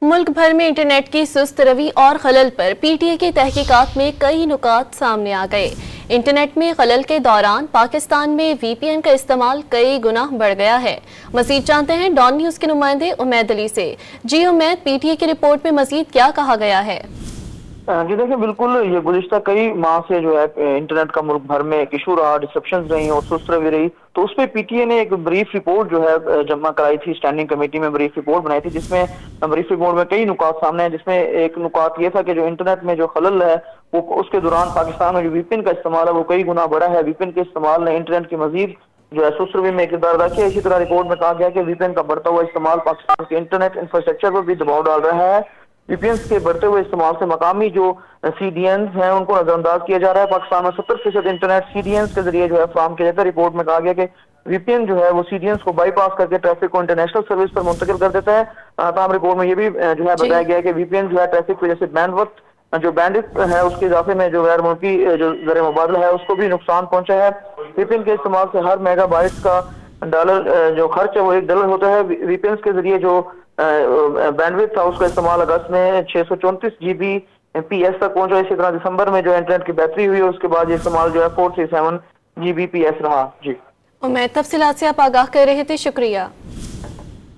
मुल्क भर में इंटरनेट की सुस्त रवि और खलल पर पीटीए की तहकीकात में कई नुकात सामने आ गए। इंटरनेट में खलल के दौरान पाकिस्तान में वीपीएन का इस्तेमाल कई गुना बढ़ गया है। मजीद जानते हैं डॉन न्यूज के नुमाइंदे उमैद अली से। जी उमैद, पीटीए की रिपोर्ट में मजीद क्या कहा गया है? जी देखिए, बिल्कुल ये गुज़िश्ता कई माह से जो है इंटरनेट का मुल्क भर में एक इशू रहा, डिसरप्शंस रही और सुस्त रवि रही। तो उस पर पीटीए ने एक ब्रीफ रिपोर्ट जो है जमा कराई थी, स्टैंडिंग कमेटी में ब्रीफ रिपोर्ट बनाई थी, जिसमें ब्रीफ रिपोर्ट में कई नुकात सामने हैं। जिसमें एक नुकात ये था कि जो इंटरनेट में जो खलल है वो उसके दौरान पाकिस्तान में जो वीपीएन का इस्तेमाल है वो कई गुना बढ़ा है। वीपीएन के इस्तेमाल ने इंटरनेट की मजीद जो है सुस्त रवि में किरदार अदा किया। इसी तरह रिपोर्ट में कहा गया कि वीपीएन का बढ़ता हुआ इस्तेमाल पाकिस्तान के इंटरनेट इंफ्रास्ट्रक्चर पर भी दबाव डाल रहा है। वीपीएन के बढ़ते हुए इस्तेमाल से मकामी जो सीडीएन हैं उनको नजरअंदाज किया जा रहा है। पाकिस्तान में 70% इंटरनेट सीडीएन के जरिए जो है फराहम किया जाता है। रिपोर्ट में कहा गया कि वीपीएन जो है वो सीडीएन को बाईपास करके ट्रैफिक को इंटरनेशनल सर्विस पर मुंतकिल कर देता है। तमाम रिपोर्ट में ये भी जो है बताया गया है कि वीपीएन जो है ट्रैफिक की वजह से बैंडविड्थ जो बैंडविड्थ है उसके इजाफे में जो गैर मुल्की जो ज़र मुबादला है उसको भी नुकसान पहुंचा है। वीपीएन के इस्तेमाल से हर मेगाबाइट का डॉलर जो खर्च है वो $1 होता है। वीपीएन के जरिए जो बैंडविड्थ था उसका इस्तेमाल अगस्त में 634 GBps तक पहुंचा। इसी तरह दिसंबर में जो इंटरनेट की बैटरी हुई उसके बाद ये इस्तेमाल जो है 437 GBps रहा। जी उमैद, तफसीलात से आप आगाह कर रहे थे, शुक्रिया।